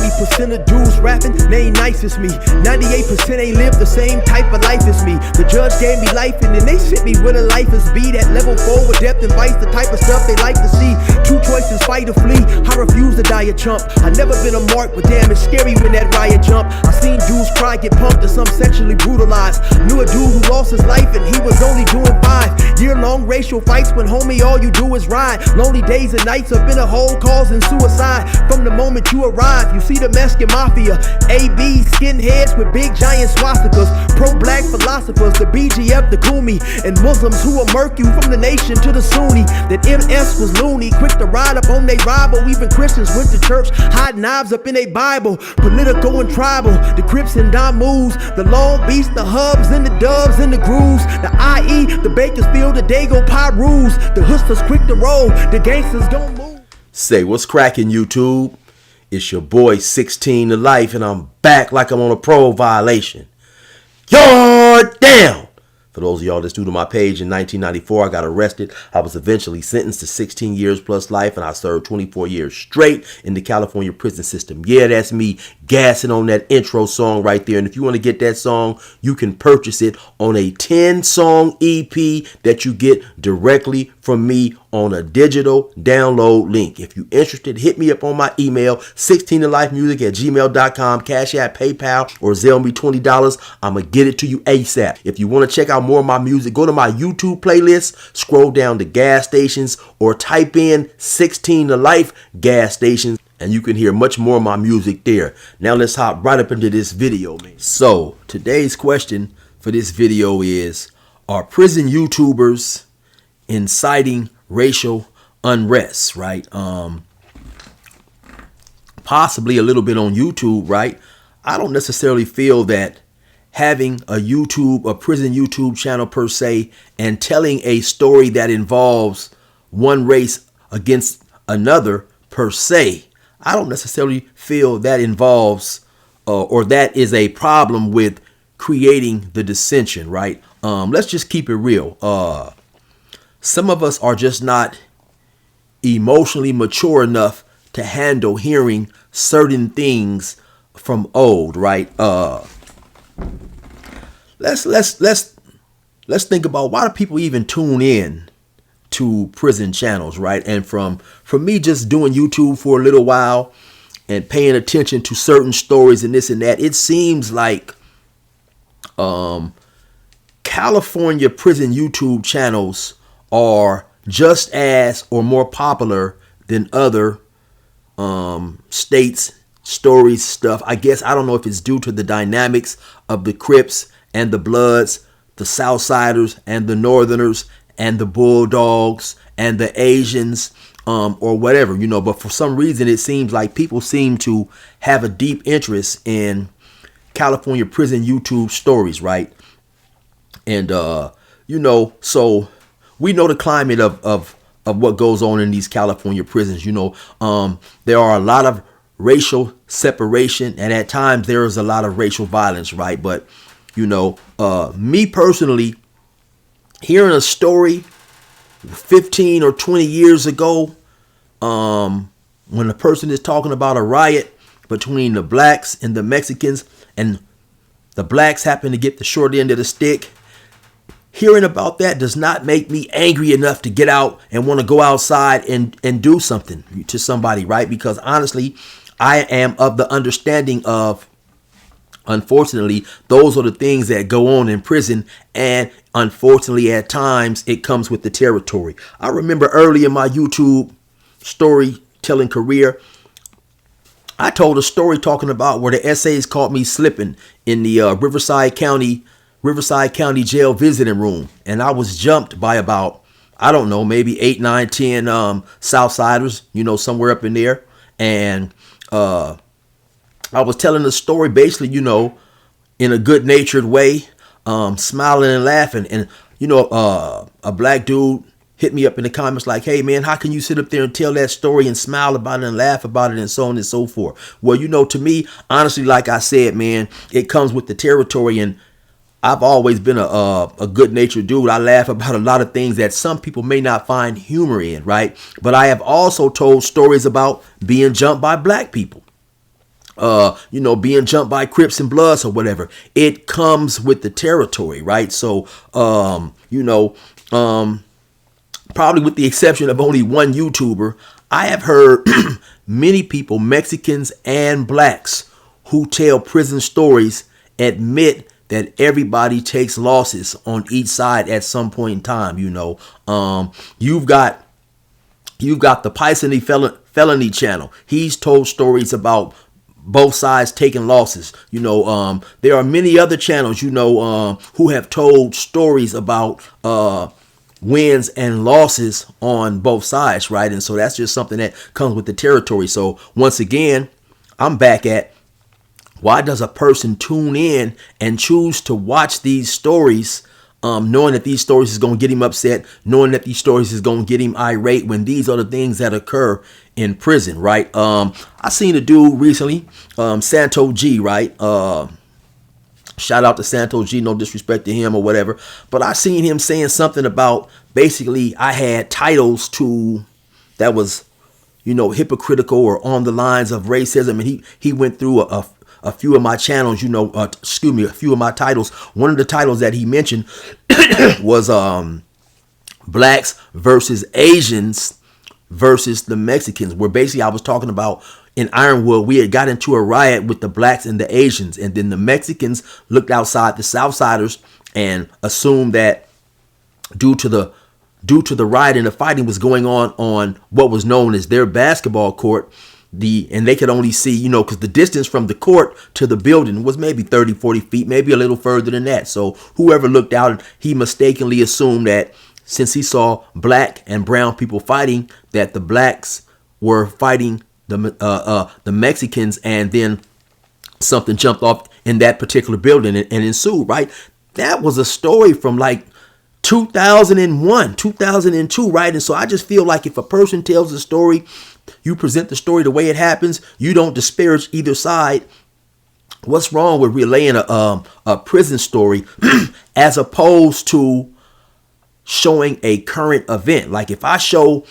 90% of dudes rapping, they ain't nice as me. 98% ain't live the same type of life as me. The judge gave me life and then they sent me where the life is be. That level 4 with depth and vice, the type of stuff they like to see. Two choices, fight or flee. I refuse to die a chump. I never been a mark, but damn, it's scary when that riot jump. I seen dudes cry, get pumped, and some sexually brutalized. Knew a dude who lost his life and he was only doing 5 year-long racial fights when homie all you do is ride. Lonely days and nights up in a hole causing suicide. From the moment you arrive, you see the Mexican mafia, AB skinheads with big giant swastikas, pro-black philosophers, the BGF, the Kumi, and Muslims who will murk you from the nation to the Sunni. That MS was loony, quick to ride up on they rival. Even Christians went to church, hide knives up in they Bible. Political and tribal, the Crips and Don moves, the Long Beach, the Hubs and the Dubs and the Grooves, the IE, the Bakersfield, the Dago Pyrus, the hustlers quick to roll, the gangsters don't move. Say, what's cracking, YouTube? It's your boy 16 to Life, and I'm back like I'm on a parole violation. You're down! For those of y'all that's new to my page, in 1994, I got arrested. I was eventually sentenced to 16 years plus life, and I served 24 years straight in the California prison system. Yeah, that's me gassing on that intro song right there. And if you want to get that song, you can purchase it on a 10-song EP that you get directly from me on a digital download link. If you're interested, hit me up on my email, 16tolifemusic@gmail.com, Cash App, PayPal, or Zelle me $20. I'm going to get it to you ASAP. If you want to check out more of my music, go to my YouTube playlist, scroll down to gas stations, or type in 16 to Life gas stations, and you can hear much more of my music there. Now let's hop right up into this video, man. So today's question for this video is, are prison YouTubers inciting racial unrest, right? Possibly a little bit on YouTube, right? I don't necessarily feel that having a prison YouTube channel per se, and telling a story that involves one race against another per se, I don't necessarily feel that involves or that is a problem with creating the dissension, right? Let's just keep it real. Some of us are just not emotionally mature enough to handle hearing certain things from old, right? Let's think about, why do people even tune in to prison channels, right? And from me just doing YouTube for a little while and paying attention to certain stories and this and that, it seems like California prison YouTube channels are just as or more popular than other states, stories, stuff. I guess, I don't know if it's due to the dynamics of the Crips and the Bloods, the Southsiders and the Northerners and the Bulldogs and the Asians, or whatever, you know. But for some reason, it seems like people seem to have a deep interest in California prison YouTube stories, right? And you know, so we know the climate of what goes on in these California prisons. You know, there are a lot of racial separation, and at times there is a lot of racial violence, right? But you know, me personally, hearing a story 15 or 20 years ago, when a person is talking about a riot between the blacks and the Mexicans, and the blacks happen to get the short end of the stick, hearing about that does not make me angry enough to get out and want to go outside and do something to somebody, right? Because honestly, I am of the understanding of, unfortunately, those are the things that go on in prison, and unfortunately at times it comes with the territory. I remember early in my YouTube storytelling career, I told a story talking about where the SAs caught me slipping in the Riverside County jail visiting room, and I was jumped by about, I don't know, maybe 8, 9, 10 Southsiders, you know, somewhere up in there. And I was telling the story basically, you know, in a good natured way, smiling and laughing. And you know, a black dude hit me up in the comments like, hey man, how can you sit up there and tell that story and smile about it and laugh about it and so on and so forth? Well, you know, to me, honestly, like I said, man, it comes with the territory, and I've always been a good-natured dude. I laugh about a lot of things that some people may not find humor in, right? But I have also told stories about being jumped by black people. being jumped by Crips and Bloods or whatever. It comes with the territory, right? So, probably with the exception of only one YouTuber, I have heard many people, Mexicans and blacks, who tell prison stories admit that everybody takes losses on each side at some point in time. You've got the Pisony Felony channel. He's told stories about both sides taking losses. There are many other channels, who have told stories about wins and losses on both sides, right? And so that's just something that comes with the territory. So once again, I'm back at, why does a person tune in and choose to watch these stories, knowing that these stories is going to get him upset, knowing that these stories is going to get him irate, when these are the things that occur in prison, right? I seen a dude recently, Santo G, right? Shout out to Santo G, no disrespect to him or whatever. But I seen him saying something about, basically, I had titles that was, hypocritical or on the lines of racism. And he went through a few of my channels, a few of my titles. One of the titles that he mentioned was blacks versus Asians versus the Mexicans, where basically I was talking about, in Ironwood, we had got into a riot with the blacks and the Asians, and then the Mexicans looked outside the Southsiders and assumed that due to the riot and the fighting was going on what was known as their basketball court, and they could only see, because the distance from the court to the building was maybe 30, 40 feet, maybe a little further than that. So whoever looked out, he mistakenly assumed that since he saw black and brown people fighting, that the blacks were fighting the Mexicans, and then something jumped off in that particular building and ensued, right? That was a story from like 2001, 2002, right? And so I just feel like if a person tells a story, you present the story the way it happens, you don't disparage either side. What's wrong with relaying a prison story as opposed to showing a current event? Like if I show,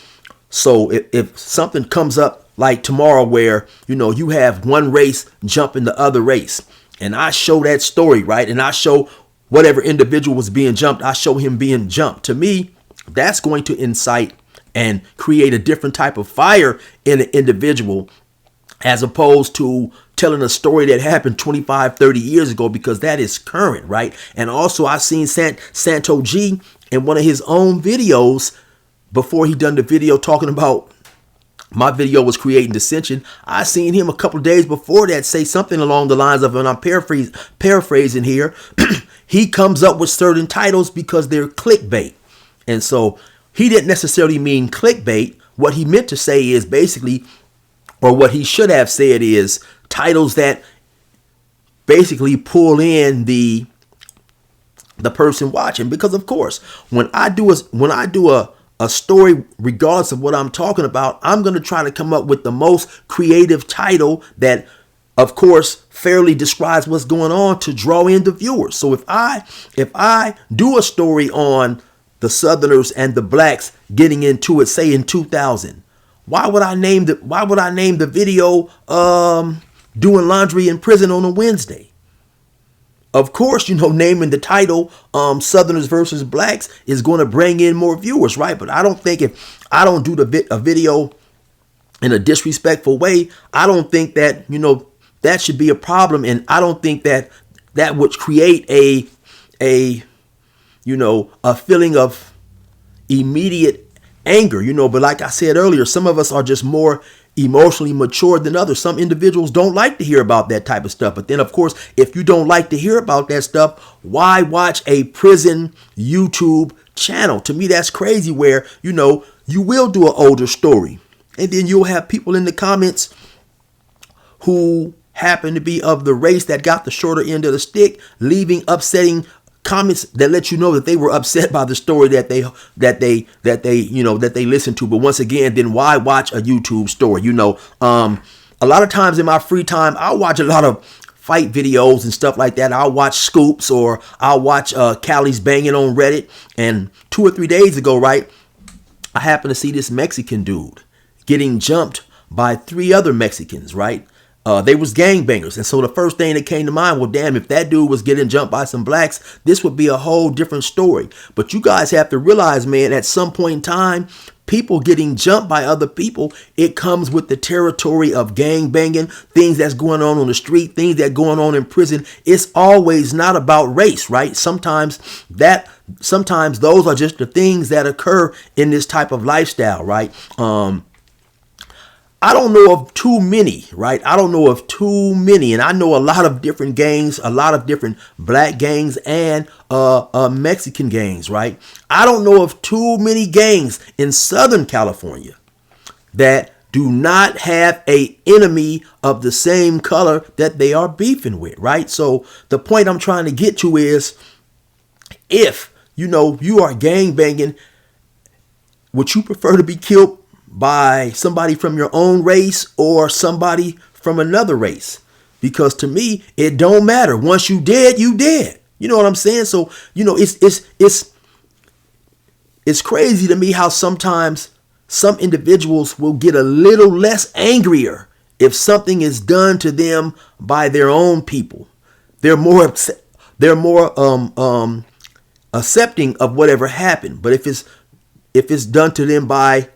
if something comes up like tomorrow where, you have one race jumping the other race, and I show that story, right? And I show whatever individual was being jumped, I show him being jumped. To me, that's going to incite and create a different type of fire in an individual, as opposed to telling a story that happened 25, 30 years ago, because that is current, right? And also I seen Santo G in one of his own videos, before he done the video talking about my video was creating dissension. I seen him a couple of days before that say something along the lines of, and I'm paraphrasing here, he comes up with certain titles because they're clickbait. And so he didn't necessarily mean clickbait. What he meant to say is basically, or what he should have said is, titles that basically pull in the person watching. Because of course, when I do a story, regardless of what I'm talking about, I'm going to try to come up with the most creative title that, of course, fairly describes what's going on to draw in the viewers. So if I do a story on the Southerners and the blacks getting into it, say in 2000, why would I name the video doing laundry in prison on a Wednesday? Of course, naming the title Southerners versus blacks is going to bring in more viewers, right? But I don't think, if I don't do a video in a disrespectful way, I don't think that, that should be a problem. And I don't think that would create a feeling of immediate anger, but like I said earlier, some of us are just more emotionally mature than others. Some individuals don't like to hear about that type of stuff. But then, of course, if you don't like to hear about that stuff, why watch a prison YouTube channel? To me, that's crazy, where, you will do an older story, and then you'll have people in the comments who happen to be of the race that got the shorter end of the stick, leaving upsetting comments that let you know that they were upset by the story that they listened to. But once again, then why watch a YouTube story? A lot of times in my free time, I'll watch a lot of fight videos and stuff like that. I'll watch scoops, or I'll watch Callie's banging on Reddit. And 2 or 3 days ago, right, I happened to see this Mexican dude getting jumped by 3 other Mexicans, right? They was gangbangers. And so the first thing that came to mind, well, damn, if that dude was getting jumped by some blacks, this would be a whole different story. But you guys have to realize, man, at some point in time, people getting jumped by other people, it comes with the territory of gang banging, things that's going on the street, things that going on in prison. It's always not about race, right? Sometimes those are just the things that occur in this type of lifestyle, right? I don't know of too many, right? I don't know of too many. And I know a lot of different gangs, a lot of different black gangs and Mexican gangs, right? I don't know of too many gangs in Southern California that do not have a enemy of the same color that they are beefing with, right? So the point I'm trying to get to is, if, you are gang banging, would you prefer to be killed by somebody from your own race or somebody from another race? Because to me, it don't matter. Once you dead, you dead. You know what I'm saying? So, it's crazy to me how sometimes some individuals will get a little less angrier if something is done to them by their own people. They're more accepting of whatever happened. But if it's done to them by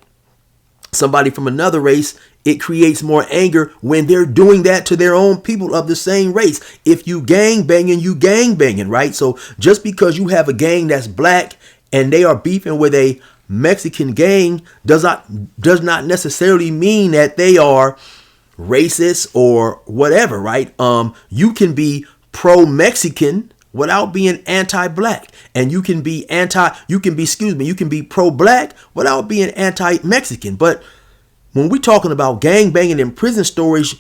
somebody from another race, it creates more anger when they're doing that to their own people of the same race. If you gang banging, you gang banging, right? So just because you have a gang that's black and they are beefing with a Mexican gang does not necessarily mean that they are racist or whatever, right? You can be pro-Mexican without being anti-black, and you can be pro-black without being anti-Mexican. But when we're talking about gang banging and prison stories,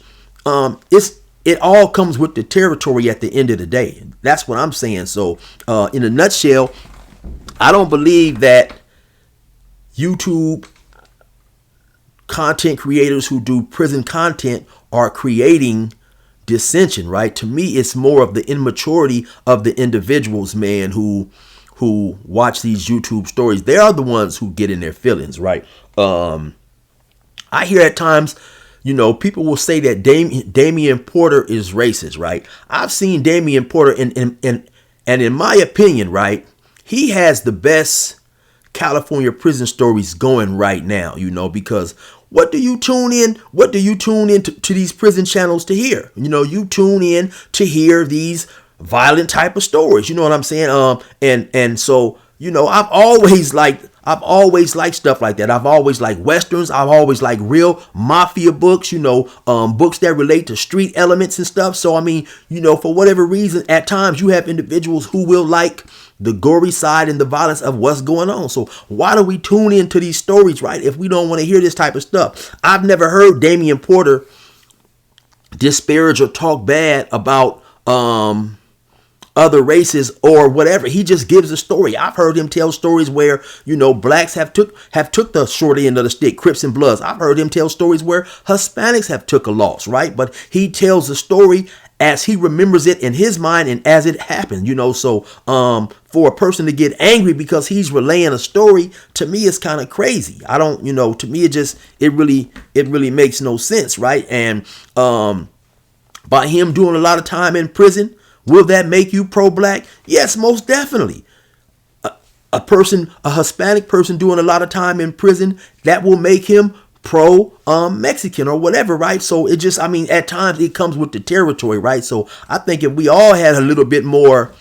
it all comes with the territory at the end of the day. That's what I'm saying. So in a nutshell, I don't believe that YouTube content creators who do prison content are creating dissension, right? To me, it's more of the immaturity of the individuals, man, who watch these YouTube stories. They are the ones who get in their feelings, right? I hear at times, people will say that Damian Porter is racist, right? I've seen Damian Porter, and in my opinion, right, he has the best California prison stories going right now, because what do you tune in? What do you tune in to these prison channels to hear? You tune in to hear these violent type of stories. You know what I'm saying? And so, I've always liked stuff like that. I've always liked Westerns. I've always liked real mafia books, books that relate to street elements and stuff. So, I mean, for whatever reason, at times you have individuals who will like the gory side and the violence of what's going on. So why do we tune into these stories, right, if we don't want to hear this type of stuff? I've never heard Damian Porter disparage or talk bad about other races or whatever. He just gives a story. I've heard him tell stories where, blacks have took the short end of the stick, Crips and Bloods. I've heard him tell stories where Hispanics have took a loss, right? But he tells the story as he remembers it in his mind and as it happened, so for a person to get angry because he's relaying a story, to me, it's kind of crazy. I don't, to me, it really makes no sense, right? And by him doing a lot of time in prison, will that make you pro-black? Yes, most definitely. A Hispanic person doing a lot of time in prison, that will make him pro-Mexican or whatever, right? So at times it comes with the territory, right? So I think if we all had a little bit more,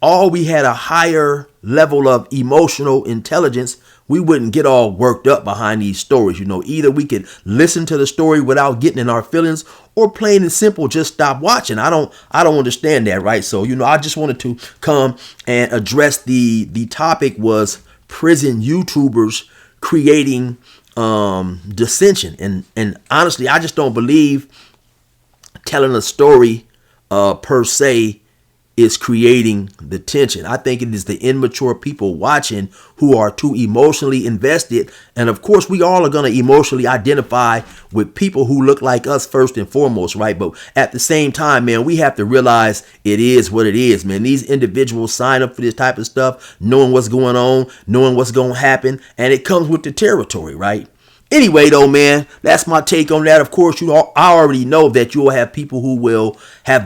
we had a higher level of emotional intelligence, we wouldn't get all worked up behind these stories. Either we could listen to the story without getting in our feelings, or plain and simple, just stop watching. I don't understand that, right? So, I just wanted to come and address the topic was prison YouTubers creating dissension. And honestly, I just don't believe telling a story per se is creating the tension. I think it is the immature people watching who are too emotionally invested. And of course, we all are going to emotionally identify with people who look like us first and foremost, right? But at the same time, man, we have to realize it is what it is, man. These individuals sign up for this type of stuff, knowing what's going on, knowing what's going to happen, and it comes with the territory, right? Anyway, though, man, that's my take on that. Of course, I already know that you will have people who will have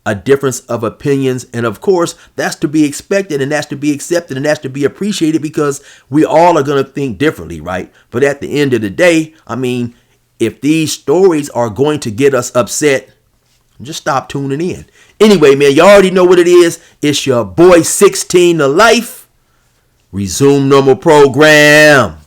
a difference of opinions, and of course, that's to be expected, and that's to be accepted, and that's to be appreciated, because we all are going to think differently, right? But at the end of the day, I mean, if these stories are going to get us upset, just stop tuning in. Anyway, man, you already know what it is. It's your boy 16 to life. Resume normal program.